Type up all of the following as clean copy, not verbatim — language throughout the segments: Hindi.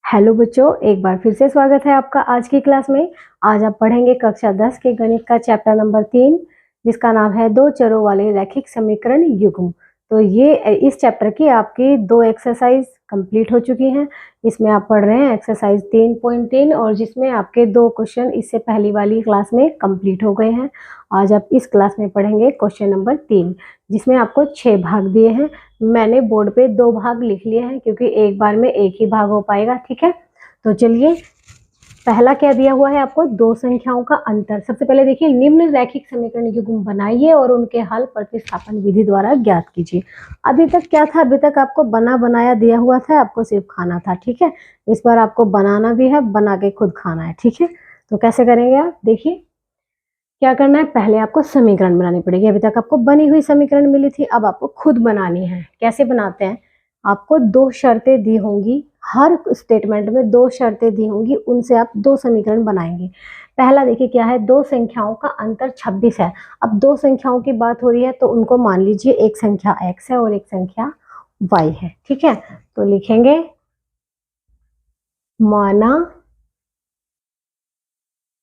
हेलो बच्चों, एक बार फिर से स्वागत है आपका आज की क्लास में। आज आप पढ़ेंगे कक्षा 10 के गणित का चैप्टर नंबर 3, जिसका नाम है दो चरों वाले रैखिक समीकरण युग्म। तो ये इस चैप्टर की आपकी 2 एक्सरसाइज कंप्लीट हो चुकी हैं। इसमें आप पढ़ रहे हैं एक्सरसाइज 3.3 और जिसमें आपके 2 क्वेश्चन इससे पहली वाली क्लास में कंप्लीट हो गए हैं। आज आप इस क्लास में पढ़ेंगे क्वेश्चन नंबर 3, जिसमें आपको 6 भाग दिए हैं। मैंने बोर्ड पे 2 भाग लिख लिए हैं क्योंकि एक बार में एक ही भाग हो पाएगा। ठीक है, तो चलिए, पहला क्या दिया हुआ है आपको, दो संख्याओं का अंतर। सबसे पहले देखिए, निम्न रैखिक समीकरण युग्म बनाइए और उनके हल प्रतिस्थापन विधि द्वारा ज्ञात कीजिए। अभी तक क्या था, अभी तक आपको बना बनाया दिया हुआ था, आपको सिर्फ खाना था। ठीक है, इस बार आपको बनाना भी है, बना के खुद खाना है। ठीक है, तो कैसे करेंगे आप, देखिए क्या करना है। पहले आपको समीकरण बनानी पड़ेगी। अभी तक आपको बनी हुई समीकरण मिली थी, अब आपको खुद बनानी है। कैसे बनाते हैं, आपको 2 शर्तें दी होंगी, हर स्टेटमेंट में 2 शर्तें दी होंगी, उनसे आप 2 समीकरण बनाएंगे। पहला देखिए क्या है, 2 संख्याओं का अंतर 26 है। अब 2 संख्याओं की बात हो रही है तो उनको मान लीजिए एक संख्या x है और एक संख्या y है। ठीक है, तो लिखेंगे माना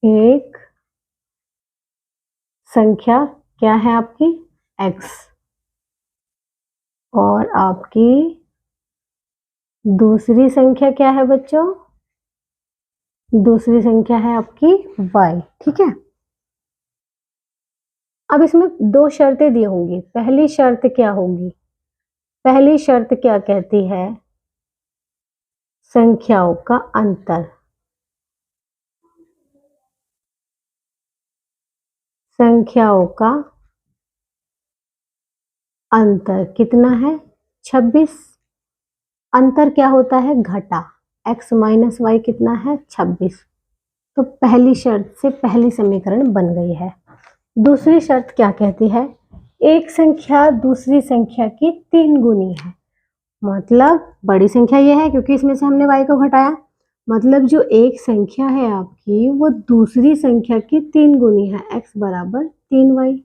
एक संख्या क्या है आपकी x और आपकी दूसरी संख्या क्या है बच्चों, दूसरी संख्या है आपकी y। ठीक है, अब इसमें 2 शर्तें दी होंगी। पहली शर्त क्या होगी, पहली शर्त क्या कहती है, संख्याओं का अंतर। संख्याओं का अंतर कितना है, 26। अंतर क्या होता है, घटा। x माइनस वाई कितना है, 26। तो पहली शर्त से पहली समीकरण बन गई है। दूसरी शर्त क्या कहती है, एक संख्या दूसरी संख्या की 3 गुनी है। मतलब बड़ी संख्या ये है क्योंकि इसमें से हमने y को घटाया, मतलब जो एक संख्या है आपकी वो दूसरी संख्या की 3 गुनी है, x बराबर 3y।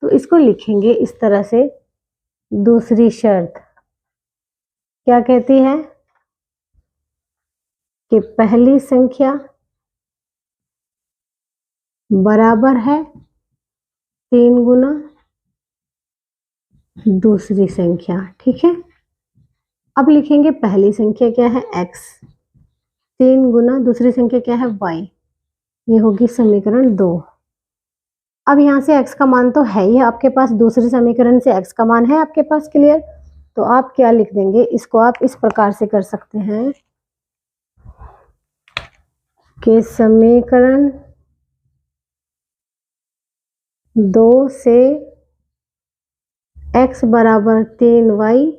तो इसको लिखेंगे इस तरह से। दूसरी शर्त क्या कहती है कि पहली संख्या बराबर है 3 गुना दूसरी संख्या। ठीक है, अब लिखेंगे पहली संख्या क्या है x, 3 गुना दूसरी संख्या क्या है y। ये होगी समीकरण 2। अब यहाँ से x का मान तो है ही आपके पास, दूसरे समीकरण से x का मान है आपके पास, क्लियर। तो आप क्या लिख देंगे, इसको आप इस प्रकार से कर सकते हैं कि समीकरण 2 से x बराबर 3y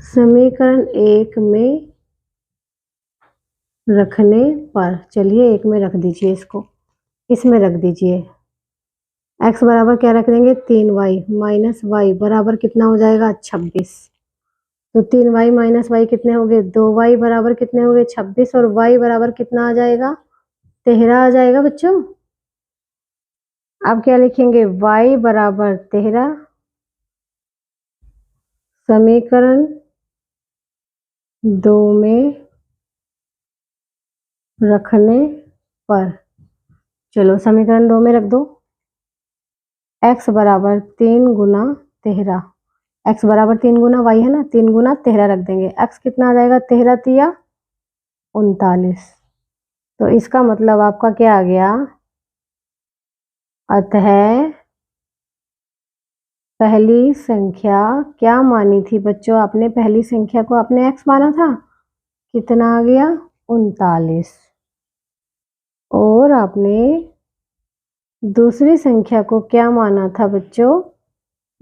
समीकरण 1 में रखने पर, चलिए 1 में रख दीजिए, इसको इसमें रख दीजिए। x बराबर क्या रख देंगे, 3y माइनस वाई बराबर कितना हो जाएगा, 26। तो 3y माइनस वाई कितने हो गए, 2y बराबर कितने हो गए, 26। और y बराबर कितना आ जाएगा, 13 आ जाएगा बच्चों। अब क्या लिखेंगे, y बराबर 13 समीकरण 2 में रखने पर। चलो समीकरण 2 में रख दो। x बराबर 3 गुना 13, x बराबर 3 गुना y है ना, 3 गुना 13 रख देंगे। x कितना आ जाएगा, 13 तिया 39। तो इसका मतलब आपका क्या आ गया, अतः पहली संख्या क्या मानी थी बच्चों, आपने पहली संख्या को आपने x माना था, कितना आ गया 39। और आपने दूसरी संख्या को क्या माना था बच्चों,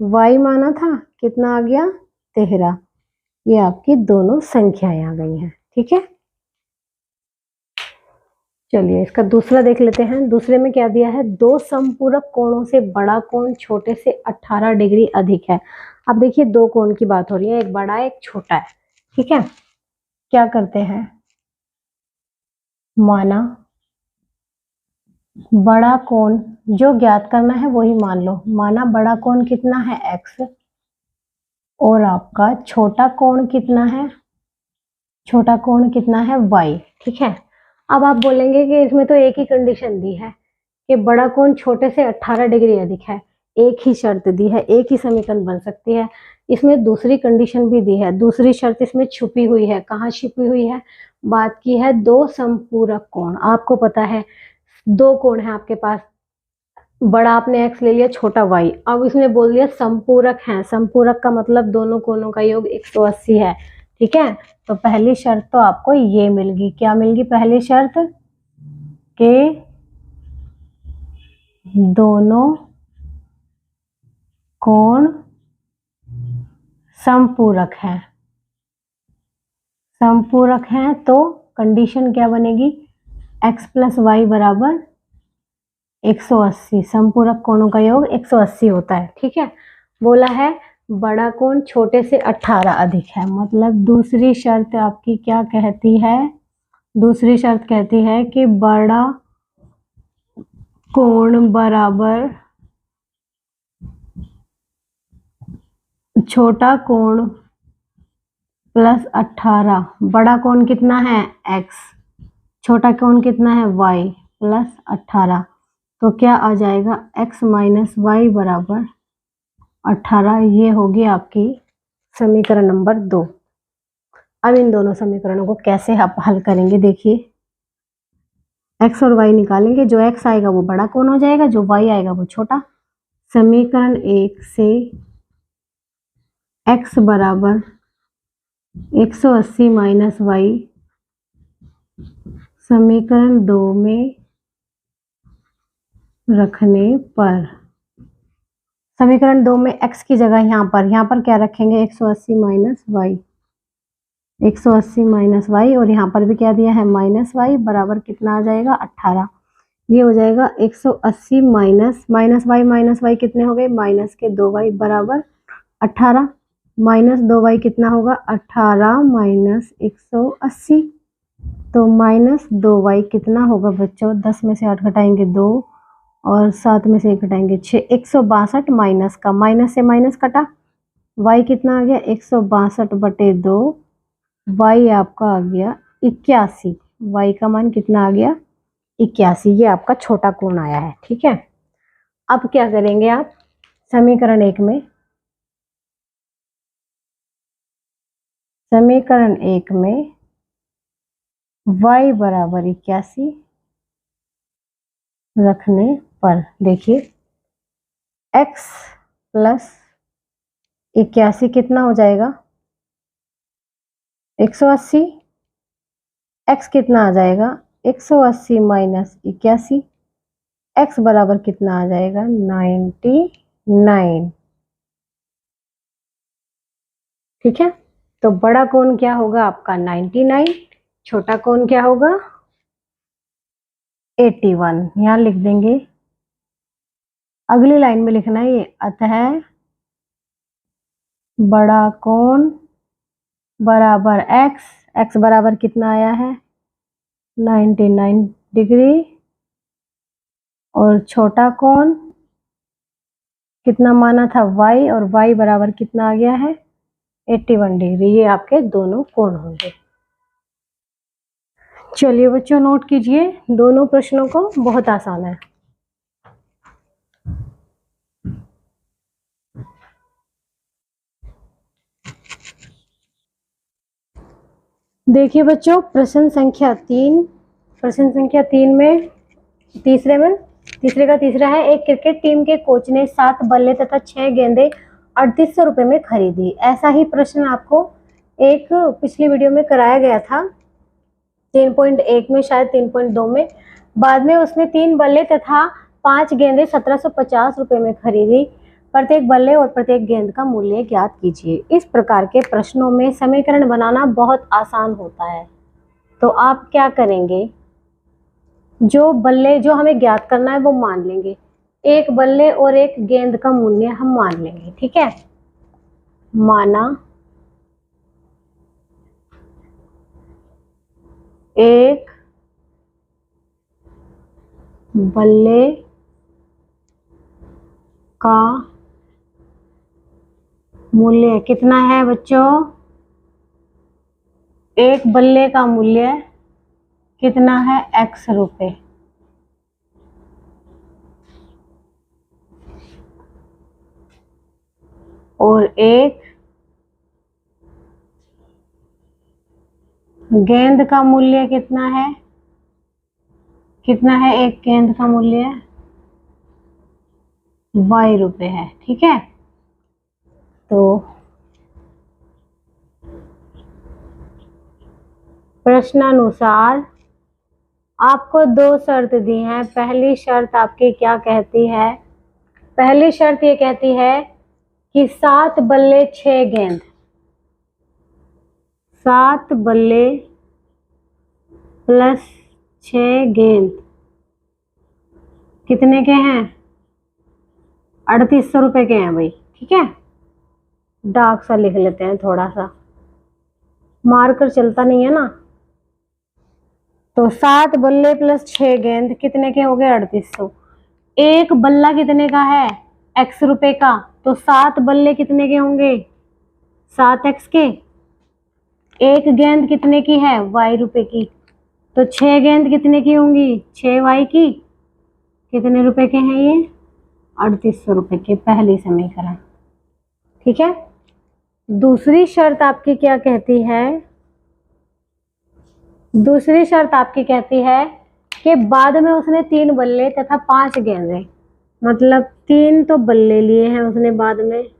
y माना था, कितना आ गया 13। ये आपकी दोनों संख्याएं आ गई हैं। ठीक है, चलिए इसका दूसरा देख लेते हैं। दूसरे में क्या दिया है, दो समपूरक कोणों से बड़ा कोण छोटे से 18 डिग्री अधिक है। अब देखिए, दो कोण की बात हो रही है, एक बड़ा है एक छोटा है। ठीक है, क्या करते हैं, माना बड़ा कोण जो ज्ञात करना है वही मान लो। माना बड़ा कोण कितना है x और आपका छोटा कोण कितना है छोटा कोण कितना है y, ठीक है। अब आप बोलेंगे कि इसमें तो एक ही कंडीशन दी है कि बड़ा कोण छोटे से 18 डिग्री अधिक है, एक ही शर्त दी है, एक ही समीकरण बन सकती है। इसमें दूसरी कंडीशन भी दी है, दूसरी शर्त इसमें छुपी हुई है। कहाँ छुपी हुई है? बात की है दो समपूरक कोण। आपको पता है दो कोण है आपके पास, बड़ा आपने x ले लिया, छोटा y। अब इसमें बोल दिया समपूरक है, समपूरक का मतलब दोनों कोणों का योग 180 है, ठीक है। तो पहली शर्त तो आपको ये मिल गई। क्या मिल गई पहली शर्त? के दोनों कोण समपूरक है। समपूरक है तो कंडीशन क्या बनेगी? x प्लस वाई बराबर 180। समपूरक कोणों का योग 180 होता है, ठीक है। बोला है बड़ा कोण छोटे से 18 अधिक है, मतलब दूसरी शर्त आपकी क्या कहती है? दूसरी शर्त कहती है कि बड़ा कोण बराबर छोटा कोण प्लस 18। बड़ा कोण कितना है? x, छोटा कोण कितना है? y plus 18। तो क्या आ जाएगा? x माइनस वाई बराबर 18। ये होगी आपकी समीकरण नंबर 2। अब इन दोनों समीकरणों को कैसे आप हल करेंगे? देखिए, x और y निकालेंगे। जो x आएगा वो बड़ा कोण हो जाएगा, जो y आएगा वो छोटा। समीकरण 1 से x बराबर 180 माइनस वाई समीकरण 2 में रखने पर, समीकरण 2 में x की जगह यहाँ पर क्या रखेंगे? 180 माइनस वाई, 180 माइनस वाई, और यहाँ पर भी क्या दिया है? माइनस वाई बराबर कितना आ जाएगा? 18। ये हो जाएगा 180 माइनस वाई कितने हो गए? माइनस के 2y बराबर 18। माइनस 2y कितना होगा? 18 माइनस 180। तो माइनस 2y कितना होगा बच्चों? 10 में से 8 घटाएंगे 2 और 7 में से 1 घटाएंगे 6। 162 माइनस का, माइनस से माइनस कटा, y कितना आ गया? 162/2। y आपका आ गया 81। y का मान कितना आ गया? 81। ये आपका छोटा कोण आया है, ठीक है। अब क्या करेंगे आप? समीकरण 1 में, समीकरण 1 में y बराबर 81 रखने पर देखिए x प्लस 81 कितना हो जाएगा? 180। x कितना आ जाएगा? 180 माइनस 81। x बराबर कितना आ जाएगा? 99, ठीक है। तो बड़ा कोण क्या होगा आपका? 99। छोटा कोण क्या होगा? 81। यहाँ लिख देंगे। अगली लाइन में लिखना है ये, अतः बड़ा कोण बराबर x बराबर कितना आया है? 99 डिग्री, और छोटा कोण कितना माना था? y, और y बराबर कितना आ गया है? 81 डिग्री। ये आपके दोनों कोण होंगे। चलिए बच्चों नोट कीजिए दोनों प्रश्नों को, बहुत आसान है। देखिए बच्चों प्रश्न संख्या 3, प्रश्न संख्या 3 में तीसरे का तीसरा है, एक क्रिकेट टीम के कोच ने 7 बल्ले तथा 6 गेंदें 3800 रुपए में खरीदी। ऐसा ही प्रश्न आपको एक पिछली वीडियो में कराया गया था, 3.1 में, शायद 3.2 में। बाद में उसने 3 बल्ले तथा 5 गेंदें 1750 रुपए में खरीदी। प्रत्येक बल्ले और प्रत्येक गेंद का मूल्य ज्ञात कीजिए। इस प्रकार के प्रश्नों में समीकरण बनाना बहुत आसान होता है। तो आप क्या करेंगे? जो बल्ले जो हमें ज्ञात करना है वो मान लेंगे, एक बल्ले और एक गेंद का मूल्य हम मान लेंगे, ठीक है। माना एक बल्ले का मूल्य कितना है बच्चों? एक बल्ले का मूल्य कितना है? x रुपए। और एक गेंद का मूल्य कितना है? कितना है एक गेंद का मूल्य? y रुपए है। ठीक है, तो प्रश्नानुसार आपको दो शर्त दी हैं। पहली शर्त आपकी क्या कहती है? पहली शर्त ये कहती है कि 7 बल्ले 6 गेंद, 7 बल्ले प्लस 6 गेंद कितने के हैं? 3800 रुपए के हैं भाई। ठीक है, डार्क सा लिख लेते हैं, थोड़ा सा मार्कर चलता नहीं है ना। तो 7 बल्ले प्लस 6 गेंद कितने के हो गए? 3800। एक बल्ला कितने का है? x रुपए का। तो 7 बल्ले कितने के होंगे? 7x के। एक गेंद कितने की है? y रुपए की। तो 6 गेंद कितने की होंगी? 6y की। कितने रुपए के हैं ये? 3800 रुपए के। पहली समीकरण। ठीक है, दूसरी शर्त आपकी क्या कहती है? दूसरी शर्त आपकी कहती है कि बाद में उसने 3 बल्ले तथा 5 गेंदें, मतलब 3 तो बल्ले लिए हैं उसने बाद में,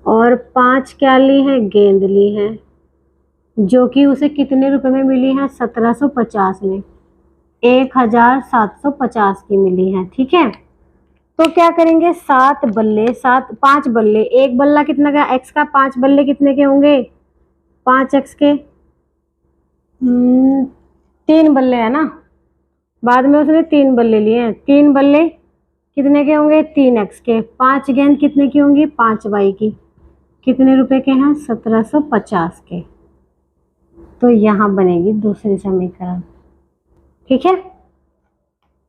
और 5 क्या ली हैं? गेंद ली हैं, जो कि उसे कितने रुपए में मिली हैं? 1750 में। 1750 की मिली है। ठीक है, तो क्या करेंगे? 7 बल्ले, 5 बल्ले, एक बल्ला कितना का? x का। 5 बल्ले कितने के होंगे? 5x के। 3 बल्ले है ना, बाद में उसने 3 बल्ले लिए हैं। 3 बल्ले कितने के होंगे? 3x के। 5 गेंद कितने की होंगी? 5y की। कितने रुपए के हैं? 1750 के। तो यहाँ बनेगी दूसरी समीकरण। ठीक है,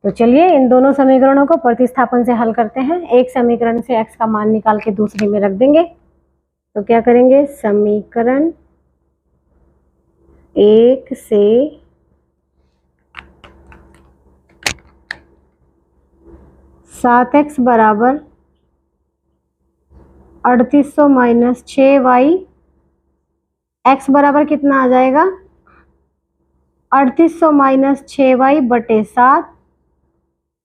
तो चलिए इन दोनों समीकरणों को प्रतिस्थापन से हल करते हैं। एक समीकरण से x का मान निकाल के दूसरे में रख देंगे। तो क्या करेंगे? समीकरण 1 से सात x बराबर 3800 माइनस 6y, x बराबर कितना आ जाएगा? 3800 माइनस 6y बटे 7।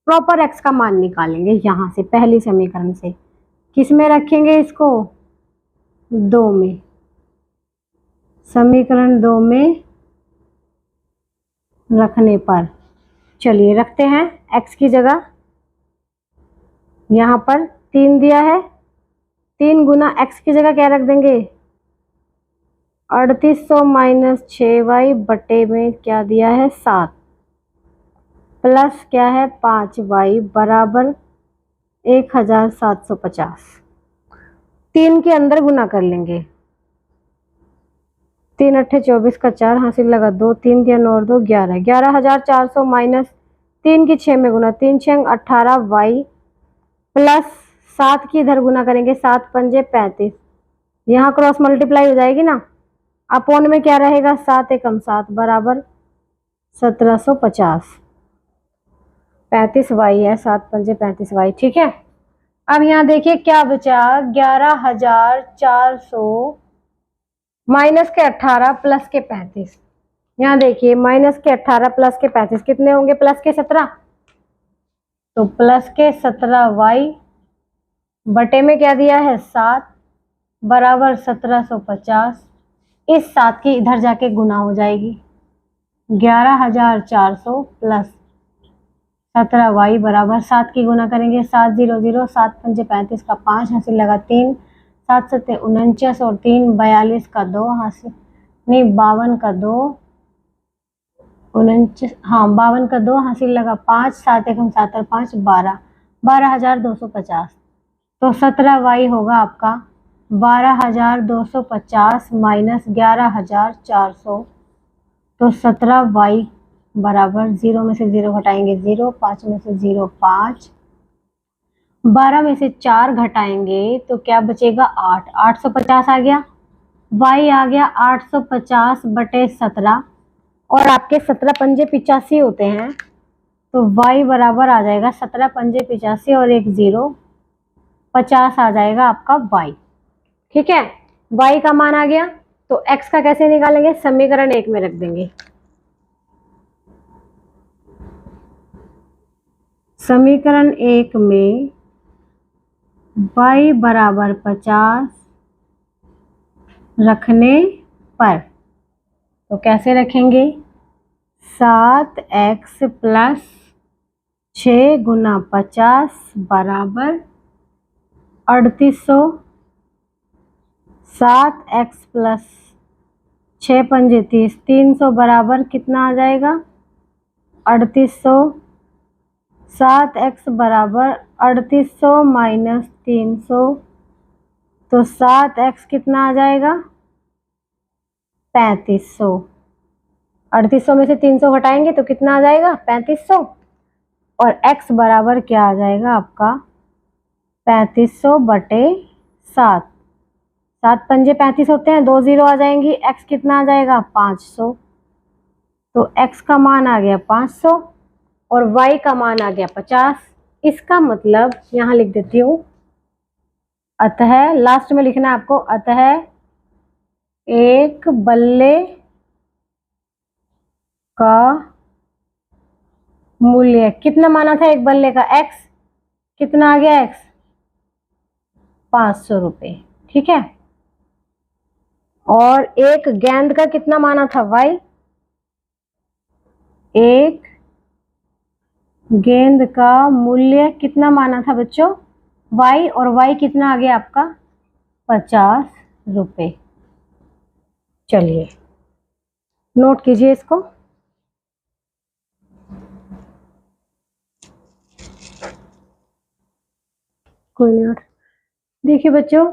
प्रॉपर x का मान निकालेंगे यहाँ से, पहली समीकरण से। किस में रखेंगे इसको? 2 में। समीकरण 2 में रखने पर, चलिए रखते हैं x की जगह। यहाँ पर 3 दिया है, 3 गुना x की जगह क्या रख देंगे? 3800 माइनस 6y बटे में क्या दिया है? 7, प्लस क्या है? 5y बराबर 1750। 3 के अंदर गुना कर लेंगे। 3 अट्ठे 24 का 4 हासिल लगा 2, 3 दिया 9 और 2 11, 11400 माइनस 3 की 6 में गुना, 3 6 18y प्लस 7 की इधर गुना करेंगे, 7 पंजे 35। यहाँ क्रॉस मल्टीप्लाई हो जाएगी ना, अपोन में क्या रहेगा? 7 एकम 7 बराबर 1750। 35y है, 7 पंजे 35y। ठीक है, अब यहाँ देखिए क्या बचा? 11400 माइनस के 18 प्लस के 35। यहाँ देखिए माइनस के 18 प्लस के 35 कितने होंगे? प्लस के 17। तो प्लस के 17y बटे में क्या दिया है? 7 बराबर 1750। इस 7 की इधर जाके गुना हो जाएगी। 11400 प्लस 17y बराबर 7 की गुना करेंगे, 7 0 0, 7 पंजे 35 का 5 हासिल लगा 3, 7 सत्ते 49 और 3 42 का 2 हासिल नहीं 52 का 2 49, हाँ 52 का 2 हासिल लगा 5, 7 एकम 7 और 5 12, 12250। तो 17y होगा आपका 12250 माइनस 11400। तो 17y बराबर 0 में से 0 घटाएंगे 0, 5 में से 0 5, 12 में से 4 घटाएंगे तो क्या बचेगा? 8। 850 आ गया। y आ गया 850 बटे 17 और आपके 17 पंजे 85 होते हैं, तो y बराबर आ जाएगा 17 पंजे 85 और एक 0, 50 आ जाएगा आपका y। ठीक है, y का मान आ गया, तो x का कैसे निकालेंगे, समीकरण 1 में रख देंगे। समीकरण 1 में y बराबर 50 रखने पर, तो कैसे रखेंगे, 7x प्लस 6 गुना 50 बराबर 3800, 7x प्लस 6 पंजे 30, 300 बराबर कितना आ जाएगा 3800, 7x बराबर 3800 माइनस 300, तो 7x कितना आ जाएगा 3500। 3800 में से 300 घटाएंगे तो कितना आ जाएगा 3500, और x बराबर क्या आ जाएगा आपका 3500 बटे 7, 7 पंजे 35 होते हैं, 2 0 आ जाएंगी, x कितना आ जाएगा 500, तो x का मान आ गया 500 और y का मान आ गया 50। इसका मतलब यहाँ लिख देती हूँ, अतः लास्ट में लिखना है आपको, अतः एक बल्ले का मूल्य कितना माना था, एक बल्ले का x कितना आ गया x 500 रुपये। ठीक है, और एक गेंद का कितना माना था y, एक गेंद का मूल्य कितना माना था बच्चों y, और y कितना आ गया आपका 50 रुपये। चलिए नोट कीजिए इसको। कोई नहीं, देखिए बच्चों,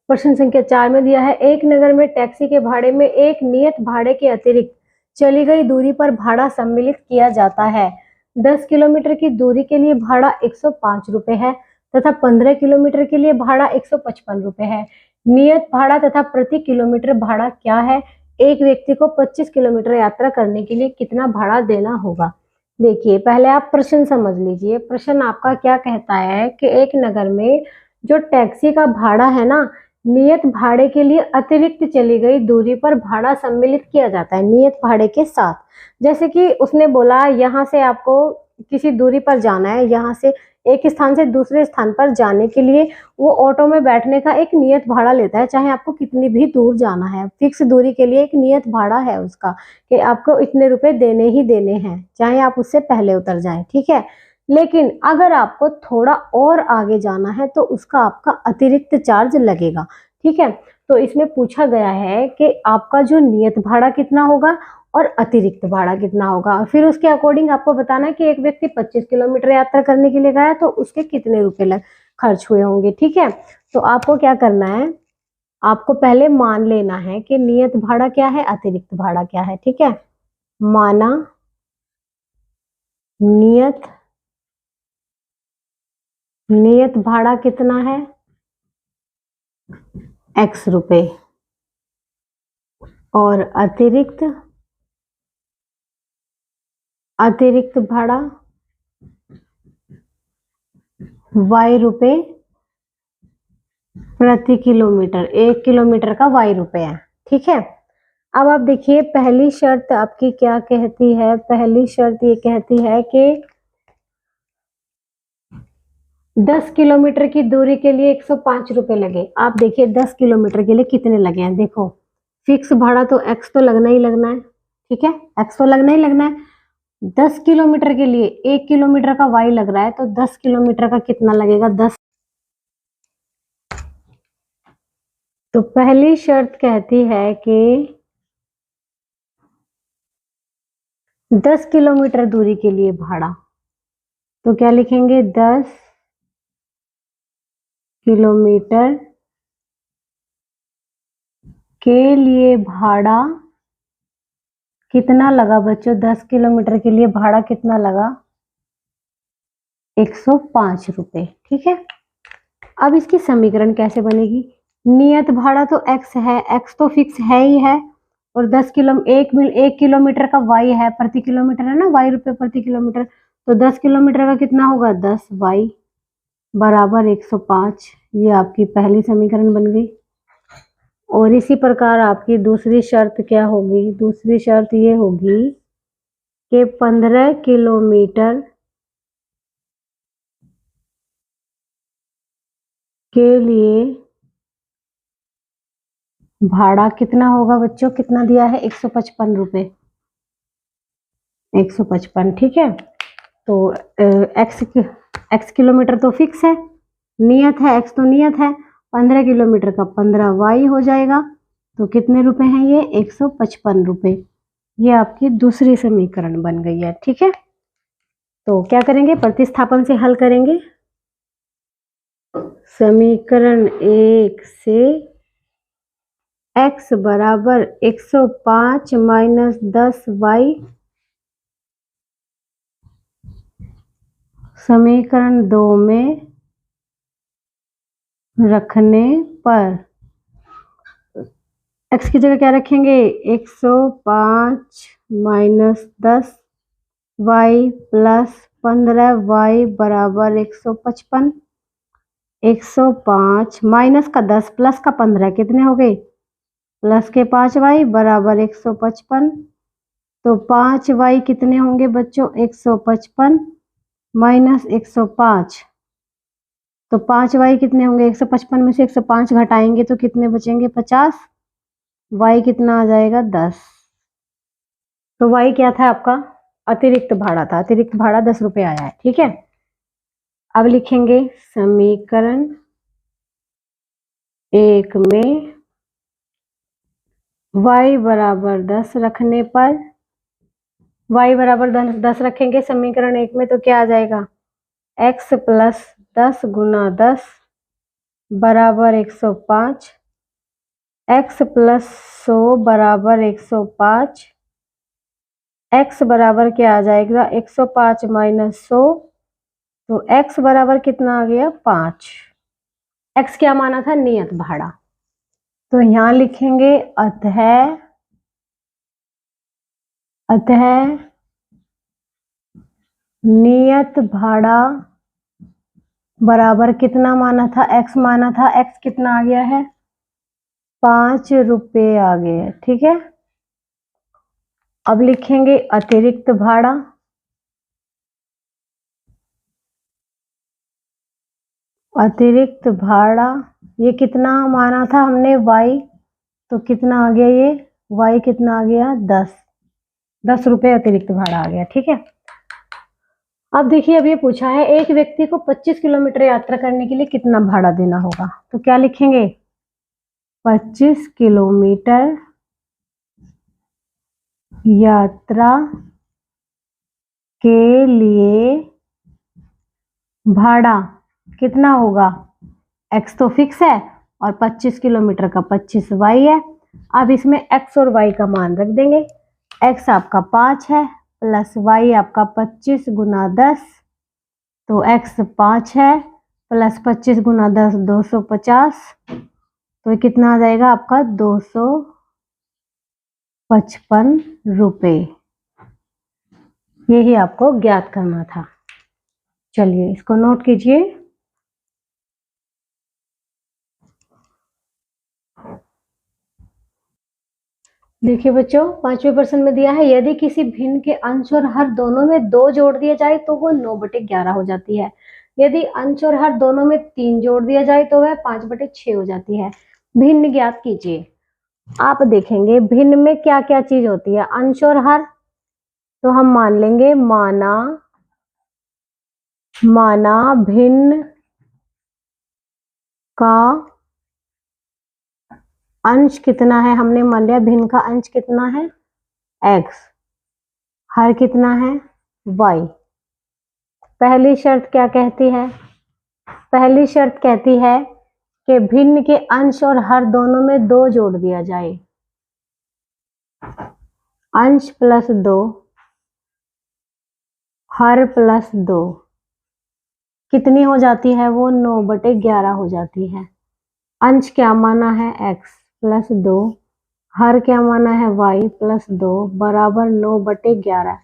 प्रश्न संख्या 4 में दिया है, एक नगर में टैक्सी के भाड़े में एक नियत भाड़े के अतिरिक्त चली गई दूरी पर भाड़ा सम्मिलित किया जाता है। 10 किलोमीटर की दूरी के लिए भाड़ा 105 रुपए है तथा 15 किलोमीटर के लिए भाड़ा 155 रुपए है। नियत भाड़ा तथा प्रति किलोमीटर भाड़ा क्या है? एक व्यक्ति को 25 किलोमीटर यात्रा करने के लिए कितना भाड़ा देना होगा? देखिए, पहले आप प्रश्न समझ लीजिए। प्रश्न आपका क्या कहता है कि एक नगर में जो टैक्सी का भाड़ा है ना, नियत भाड़े के लिए अतिरिक्त चली गई दूरी पर भाड़ा सम्मिलित किया जाता है नियत भाड़े के साथ। जैसे कि उसने बोला यहाँ से आपको किसी दूरी पर जाना है, यहाँ से एक स्थान से दूसरे स्थान पर जाने के लिए वो ऑटो में बैठने का एक नियत भाड़ा लेता है, चाहे आपको कितनी भी दूर जाना है। फिक्स दूरी के लिए एक नियत भाड़ा है उसका कि आपको इतने रुपए देने ही देने हैं, चाहे आप उससे पहले उतर जाएं। ठीक है, लेकिन अगर आपको थोड़ा और आगे जाना है तो उसका आपका अतिरिक्त चार्ज लगेगा। ठीक है, तो इसमें पूछा गया है कि आपका जो नियत भाड़ा कितना होगा और अतिरिक्त भाड़ा कितना होगा, और फिर उसके अकॉर्डिंग आपको बताना है कि एक व्यक्ति 25 किलोमीटर यात्रा करने के लिए गया तो उसके कितने रुपए खर्च हुए होंगे। ठीक है, तो आपको क्या करना है, आपको पहले मान लेना है कि नियत भाड़ा क्या है, अतिरिक्त भाड़ा क्या है। ठीक है, माना नियत भाड़ा कितना है x रुपए और अतिरिक्त भाड़ा y रुपए प्रति किलोमीटर, 1 किलोमीटर का y रुपए है। ठीक है, अब आप देखिए पहली शर्त आपकी क्या कहती है। पहली शर्त ये कहती है कि 10 किलोमीटर की दूरी के लिए 105 रुपए लगे। आप देखिए 10 किलोमीटर के लिए कितने लगे हैं, देखो फिक्स भाड़ा तो x तो लगना ही लगना है। ठीक है, x तो लगना ही लगना है। 10 किलोमीटर के लिए 1 किलोमीटर का y लग रहा है, तो 10 किलोमीटर का कितना लगेगा 10। तो पहली शर्त कहती है कि 10 किलोमीटर दूरी के लिए भाड़ा, तो क्या लिखेंगे 10 किलोमीटर के लिए भाड़ा कितना लगा बच्चों, 10 किलोमीटर के लिए भाड़ा कितना लगा 105 रुपए। ठीक है, अब इसकी समीकरण कैसे बनेगी, नियत भाड़ा तो x है, x तो फिक्स है ही है, और 1 किलोमीटर का y है, प्रति किलोमीटर है ना, y रुपए प्रति किलोमीटर, तो 10 किलोमीटर का कितना होगा, 10y बराबर 105। ये आपकी पहली समीकरण बन गई। और इसी प्रकार आपकी दूसरी शर्त क्या होगी, दूसरी शर्त ये होगी कि 15 किलोमीटर के लिए भाड़ा कितना होगा बच्चों, कितना दिया है, 155 रुपए, 155, ठीक है। तो एक्स किलोमीटर तो फिक्स है, नियत है, एक्स तो नियत है, 15 किलोमीटर का 15y हो जाएगा, तो कितने रुपए हैं ये, 155 रुपए। ये आपकी दूसरी समीकरण बन गई है, ठीक है। तो क्या करेंगे, प्रतिस्थापन से हल करेंगे। समीकरण 1 से x बराबर 105 माइनस 10y, समीकरण 2 में रखने पर x की जगह क्या रखेंगे, 105 माइनस 10y प्लस 15y बराबर 155। 105 माइनस का 10 प्लस का 15 कितने हो गए, प्लस के 5y बराबर 155। तो 5y कितने होंगे बच्चों, 155 माइनस 105, तो 5y कितने होंगे, 155 में से 105 घटाएंगे तो कितने बचेंगे, 50, y कितना आ जाएगा, 10। तो y क्या था आपका, अतिरिक्त भाड़ा था, अतिरिक्त भाड़ा 10 रुपए आया है, ठीक है। अब लिखेंगे समीकरण 1 में y बराबर 10 रखने पर, y बराबर 10 रखेंगे समीकरण 1 में, तो क्या आ जाएगा, x प्लस 10 गुना 10 बराबर 105, x प्लस 100 बराबर 105, x बराबर क्या आ जाएगा, 105 माइनस 100, तो x बराबर कितना आ गया, 5। x क्या माना था, नियत भाड़ा, तो यहां लिखेंगे अतः नियत भाड़ा बराबर कितना माना था, x माना था, x कितना आ गया है, 5 रुपए आ गए, ठीक है। अब लिखेंगे अतिरिक्त भाड़ा, अतिरिक्त भाड़ा ये कितना माना था हमने, y, तो कितना आ गया ये, y कितना आ गया, 10 रुपए अतिरिक्त भाड़ा आ गया, ठीक है। अब देखिए, अब ये पूछा है एक व्यक्ति को 25 किलोमीटर यात्रा करने के लिए कितना भाड़ा देना होगा, तो क्या लिखेंगे, 25 किलोमीटर यात्रा के लिए भाड़ा कितना होगा, x तो फिक्स है और 25 किलोमीटर का 25y है। अब इसमें x और y का मान रख देंगे, x आपका 5 है प्लस y आपका 25 गुना 10, तो x 5 है प्लस 25 गुना 10 250, तो कितना आ जाएगा आपका 255 रुपए। यही आपको ज्ञात करना था। चलिए इसको नोट कीजिए। देखिए बच्चों, 5वें प्रश्न में दिया है यदि किसी भिन्न के अंश और हर दोनों में 2 जोड़ दिया जाए तो वो 9/11 हो जाती है। यदि अंश और हर दोनों में 3 जोड़ दिया जाए तो वह 5/6 हो जाती है। भिन्न ज्ञात कीजिए। आप देखेंगे भिन्न में क्या क्या चीज होती है, अंश और हर, तो हम मान लेंगे माना भिन्न का अंश कितना है, हमने मान लिया भिन्न का अंश कितना है, x, हर कितना है, y। पहली शर्त क्या कहती है, पहली शर्त कहती है कि भिन्न के अंश और हर दोनों में 2 जोड़ दिया जाए, अंश प्लस 2 हर प्लस 2 कितनी हो जाती है, वो 9/11 हो जाती है। अंश क्या माना है x प्लस 2, हर क्या माना है y प्लस 2 बराबर 9/11।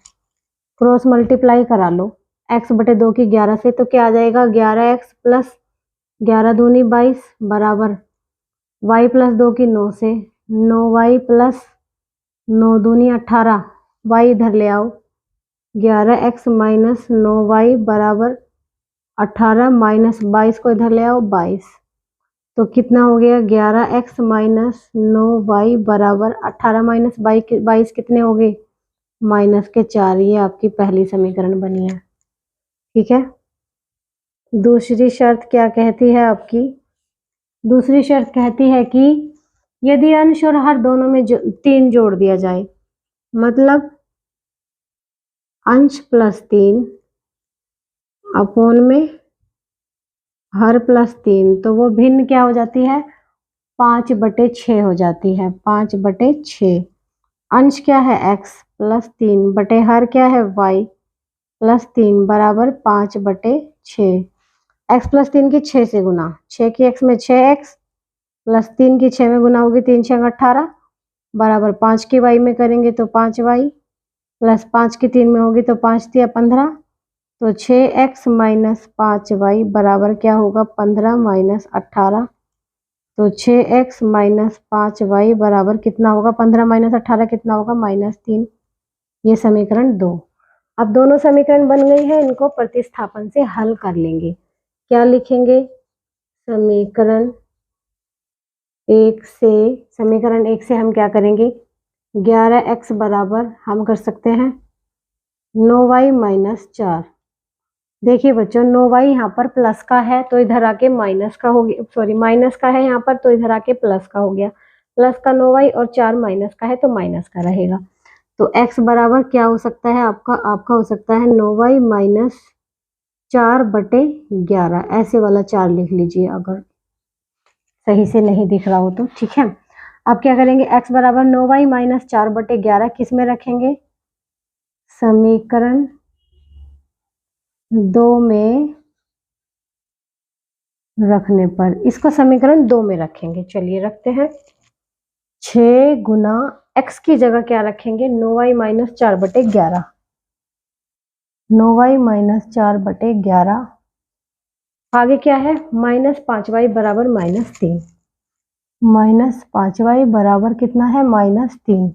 क्रॉस मल्टीप्लाई करा लो x बटे 2 की 11 से, तो क्या आ जाएगा 11x प्लस 11 दूनी 22 बराबर y प्लस 2 की 9 से 9y प्लस 9 दूनी 18, y इधर ले आओ 11x माइनस 9y बराबर 18 माइनस 22 को इधर ले आओ 22, तो कितना हो गया 11x माइनस 9y बराबर 18 माइनस 22 कितने हो गए -4। ये आपकी पहली समीकरण बनी है। ठीक है, दूसरी शर्त क्या कहती है आपकी? दूसरी शर्त कहती है कि यदि अंश और हर दोनों में 3 जोड़ दिया जाए, मतलब अंश प्लस 3 अपोन में हर प्लस 3, तो वो भिन्न क्या हो जाती है 5/6 हो जाती है। 5/6 अंश क्या है x प्लस 3 बटे हर क्या है y प्लस 3 बराबर 5/6। x प्लस 3 की 6 से गुना, 6 की x में 6x प्लस 3 की 6 में गुना होगी, 3 6 18 बराबर 5 की y में करेंगे तो 5y प्लस 5 की 3 में होगी तो 5 3 15, तो 6x माइनस 5y बराबर क्या होगा 15 माइनस 18, तो 6x माइनस 5y बराबर कितना होगा 15 माइनस 18 कितना होगा -3। ये समीकरण 2। अब दोनों समीकरण बन गई है, इनको प्रतिस्थापन से हल कर लेंगे। क्या लिखेंगे? समीकरण 1 से हम क्या करेंगे 11x बराबर हम कर सकते हैं 9y माइनस 4। देखिए बच्चों 9y यहाँ पर प्लस का है तो इधर आके माइनस का हो गया, सॉरी माइनस का है यहाँ पर तो इधर आके प्लस का हो गया। प्लस का 9y और 4 माइनस का है तो माइनस का रहेगा। तो x बराबर क्या हो सकता है आपका हो सकता है 9y माइनस 4/11, ऐसे वाला 4 लिख लीजिए अगर सही से नहीं दिख रहा हो तो। ठीक है, अब क्या करेंगे x बराबर 9y माइनस 4/11 किस में रखेंगे? समीकरण 2 में रखने पर, इसको समीकरण 2 में रखेंगे। चलिए रखते हैं। 6 गुना x की जगह क्या रखेंगे 9y माइनस 4/11, 9y माइनस 4/11 आगे क्या है -5y बराबर -3, -5y बराबर कितना है -3।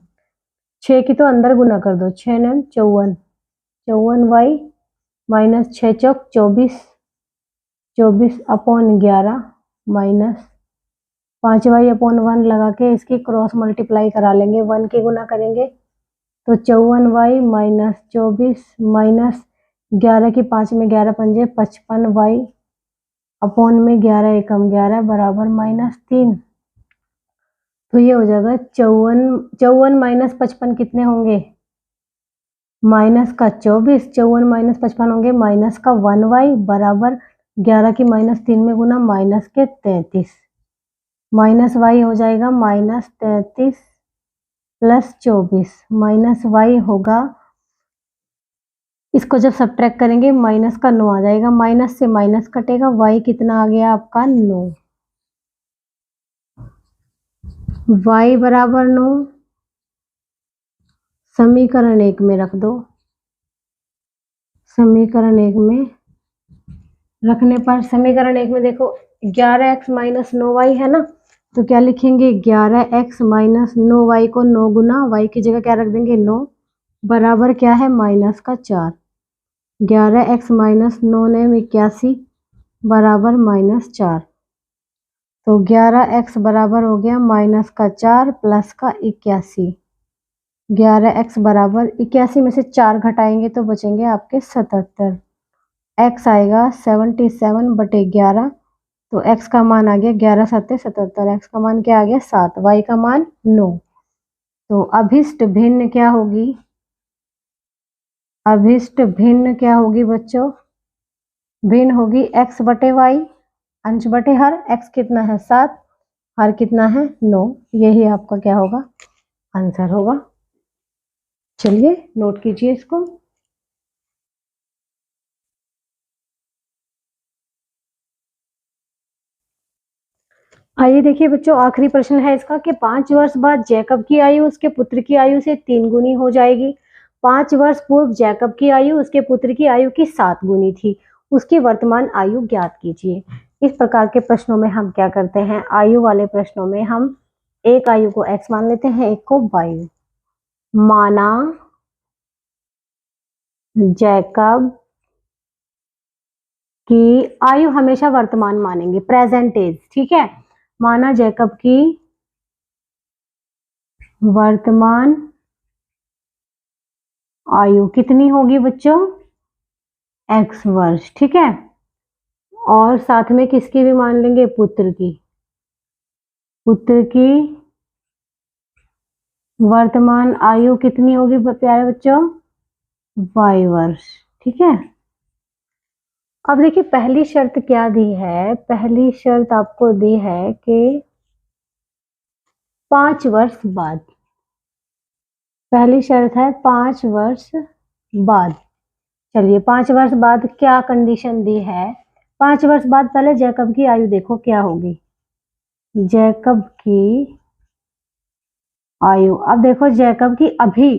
6 की तो अंदर गुना कर दो, 6 9 54, 54y माइनस 6 चौक 24, 24 अपॉन 11 माइनस 5y अपॉन 1 लगा के इसकी क्रॉस मल्टीप्लाई करा लेंगे, 1 की गुना करेंगे तो 54y माइनस 24 माइनस 11 की 5 में 11 पंजे 55y अपॉन में 11 एकम 11 बराबर -3। तो ये हो जाएगा 54 माइनस 55 कितने होंगे माइनस का 24, 54 माइनस 55 होंगे माइनस का 1y बराबर 11 की -3 में गुना माइनस के 33, माइनस y हो जाएगा -33 प्लस 24 माइनस y होगा, इसको जब सब्ट्रैक्ट करेंगे माइनस का 9 आ जाएगा, माइनस से माइनस कटेगा, y कितना आ गया आपका 9, y बराबर 9 समीकरण 1 में रख दो। समीकरण 1 में रखने पर समीकरण 1 में देखो 11x माइनस 9y है ना, तो क्या लिखेंगे 11x माइनस 9y को 9 गुना y की जगह क्या रख देंगे 9 बराबर क्या है -4, 11x माइनस 9 ने 81 बराबर -4, तो 11x बराबर हो गया -4 प्लस का 81, 11x बराबर 81 में से 4 घटाएंगे तो बचेंगे आपके 77, x आएगा 77/11, तो x का मान आ गया 11 7 77, x का मान क्या आ गया 7, y का मान 9। तो अभिष्ट भिन्न क्या होगी? अभिष्ट भिन्न क्या होगी बच्चों? भिन्न होगी x बटे y, अंश बटे हर, x कितना है 7, हर कितना है 9, यही आपका क्या होगा आंसर होगा। चलिए नोट कीजिए इसको। आइए देखिए बच्चों, आखिरी प्रश्न है इसका कि 5 वर्ष बाद जैकब की आयु उसके पुत्र की आयु से 3 गुनी हो जाएगी। 5 वर्ष पूर्व जैकब की आयु उसके पुत्र की आयु की 7 गुनी थी। उसकी वर्तमान आयु ज्ञात कीजिए। इस प्रकार के प्रश्नों में हम क्या करते हैं, आयु वाले प्रश्नों में हम एक आयु को x मान लेते हैं, एक को y। माना जैकब की आयु हमेशा वर्तमान मानेंगे, प्रेजेंट एज, ठीक है। माना जैकब की वर्तमान आयु कितनी होगी बच्चों, x वर्ष, ठीक है। और साथ में किसकी भी मान लेंगे, पुत्र की। पुत्र की वर्तमान आयु कितनी होगी प्यारे बच्चों, y वर्ष, ठीक है। अब देखिए पहली शर्त क्या दी है, पहली शर्त आपको दी है कि 5 वर्ष बाद, पहली शर्त है 5 वर्ष बाद। चलिए 5 वर्ष बाद क्या कंडीशन दी है, 5 वर्ष बाद पहले जैकब की आयु देखो क्या होगी, जैकब की आयु। अब देखो जैकब की अभी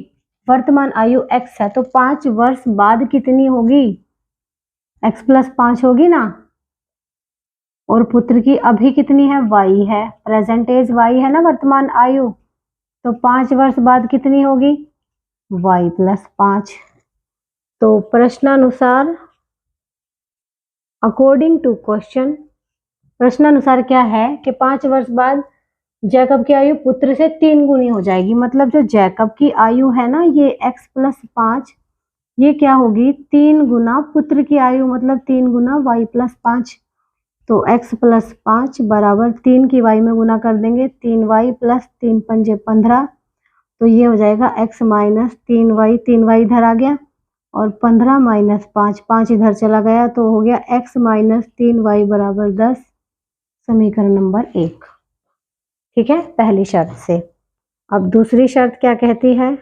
वर्तमान आयु x है, तो 5 वर्ष बाद कितनी होगी, x प्लस 5 होगी ना। और पुत्र की अभी कितनी है, y है, प्रेजेंट एज y है ना वर्तमान आयु, तो 5 वर्ष बाद कितनी होगी, y प्लस 5। तो प्रश्नानुसार, अकॉर्डिंग टू क्वेश्चन, प्रश्नानुसार क्या है कि 5 वर्ष बाद जैकब की आयु पुत्र से 3 गुनी हो जाएगी। मतलब जो जैकब की आयु है ना, ये x प्लस 5, ये क्या होगी 3 गुना पुत्र की आयु, मतलब 3 गुना y प्लस 5। तो x प्लस 5 बराबर 3 की y में गुना कर देंगे, 3y प्लस 3 पंजे 15। तो ये हो जाएगा x माइनस 3y, 3y इधर आ गया, और 15 माइनस 5, 5 इधर चला गया, तो हो गया x माइनस 3y बराबर 10, समीकरण नंबर 1, ठीक है, पहली शर्त से। अब दूसरी शर्त क्या कहती है,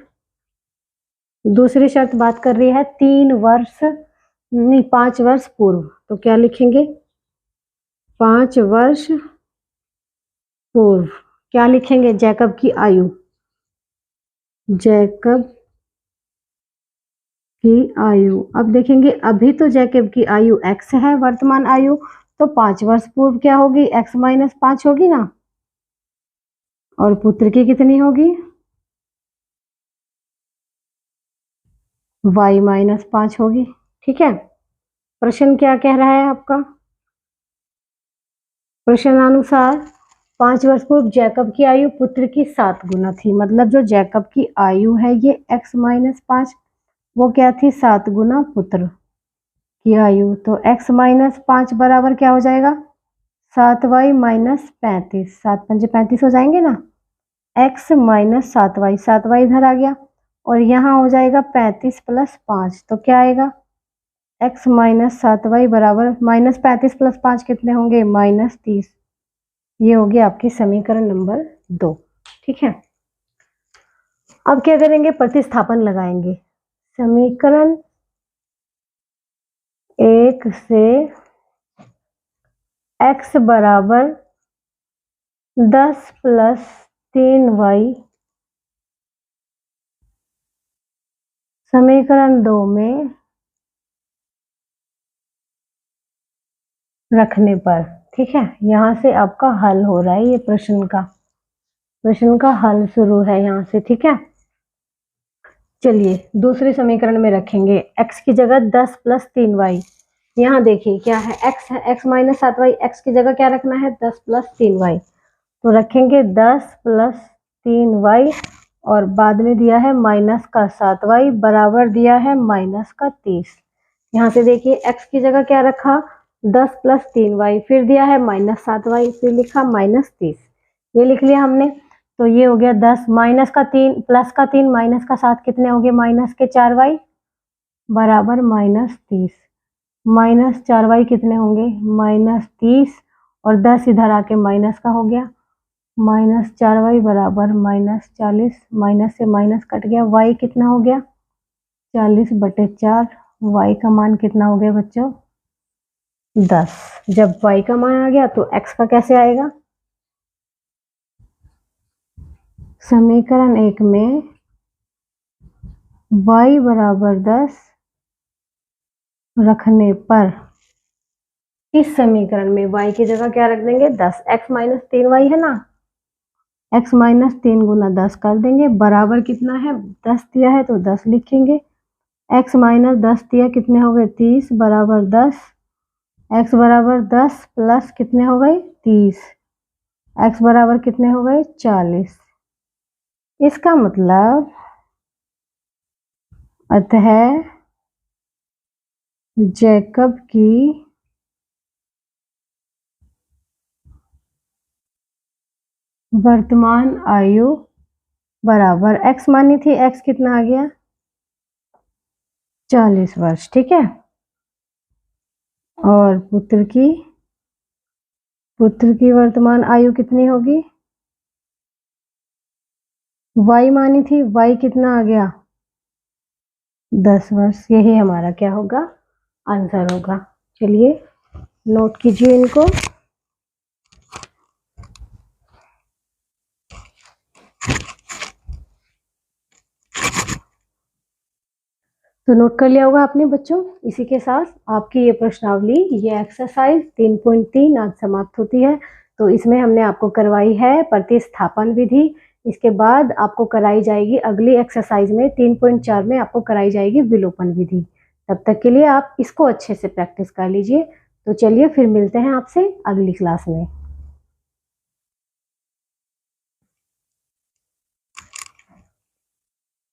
दूसरी शर्त बात कर रही है 3 वर्ष नहीं 5 वर्ष पूर्व, तो क्या लिखेंगे, 5 वर्ष पूर्व क्या लिखेंगे, जैकब की आयु, जैकब की आयु। अब देखेंगे अभी तो जैकब की आयु x है वर्तमान आयु, तो 5 वर्ष पूर्व क्या होगी, x माइनस 5 होगी ना, और पुत्र की कितनी होगी, y माइनस 5 होगी, ठीक है। प्रश्न क्या कह रहा है आपका, प्रश्नानुसार 5 वर्ष पूर्व जैकब की आयु पुत्र की 7 गुना थी। मतलब जो जैकब की आयु है ये x माइनस 5, वो क्या थी 7 गुना पुत्र की आयु। तो x माइनस 5 बराबर क्या हो जाएगा, 7y माइनस 35, 7 पंजे 35 हो जाएंगे ना, x माइनस 7y, 7y इधर आ गया, और यहाँ हो जाएगा 35 प्लस 5, तो क्या आएगा, x माइनस 7y बराबर माइनस 35 प्लस 5 कितने होंगे, माइनस 30। ये हो गया आपकी समीकरण नंबर 2, ठीक है। अब क्या करेंगे, प्रतिस्थापन लगाएंगे। समीकरण 1 से x बराबर 10 प्लस 3y समीकरण 2 में रखने पर, ठीक है। यहाँ से आपका हल हो रहा है, ये प्रश्न का हल शुरू है यहाँ से, ठीक है। चलिए दूसरे समीकरण में रखेंगे, x की जगह 10 प्लस 3y। यहाँ देखिए क्या है, x है, x माइनस 7y, x की जगह क्या रखना है, 10 प्लस 3y। तो रखेंगे 10 प्लस 3y, और बाद में दिया है माइनस का 7y बराबर दिया है माइनस का 30। यहाँ से देखिए x की जगह क्या रखा, 10 प्लस 3y, फिर दिया है माइनस 7y, फिर लिखा माइनस 30, ये लिख लिया हमने। तो ये हो गया 10, माइनस का 3 प्लस का 3 माइनस का 7 कितने हो गए, माइनस के 4y बराबर माइनस 30, माइनस 4y कितने होंगे, माइनस 30, और 10 इधर आके माइनस का हो गया, माइनस 4y बराबर माइनस 40, माइनस से माइनस कट गया, y कितना हो गया 40/4, y का मान कितना हो गया बच्चों 10। जब y का मान आ गया तो x का कैसे आएगा, समीकरण 1 में y बराबर 10 रखने पर इस समीकरण में y की जगह क्या रख देंगे 10, x माइनस 3y है ना, x माइनस 3 गुना 10 कर देंगे, बराबर कितना है 10 दिया है तो 10 लिखेंगे, x माइनस 10 दिया कितने हो गए 30 बराबर 10, x बराबर 10 प्लस कितने हो गए 30, x बराबर कितने हो गए 40। इसका मतलब अतः जैकब की वर्तमान आयु बराबर x मानी थी, x कितना आ गया 40 वर्ष, ठीक है। और पुत्र की वर्तमान आयु कितनी होगी, y मानी थी, y कितना आ गया 10 वर्ष। यही हमारा क्या होगा आंसर होगा। चलिए नोट कीजिए इनको। तो नोट कर लिया होगा आपने बच्चों। इसी के साथ आपकी ये प्रश्नावली, ये एक्सरसाइज 3.3 आज समाप्त होती है। तो इसमें हमने आपको करवाई है प्रतिस्थापन विधि। इसके बाद आपको कराई जाएगी अगली एक्सरसाइज में 3.4 में आपको कराई जाएगी विलोपन विधि। तब तक के लिए आप इसको अच्छे से प्रैक्टिस कर लीजिए। तो चलिए फिर मिलते हैं आपसे अगली क्लास में।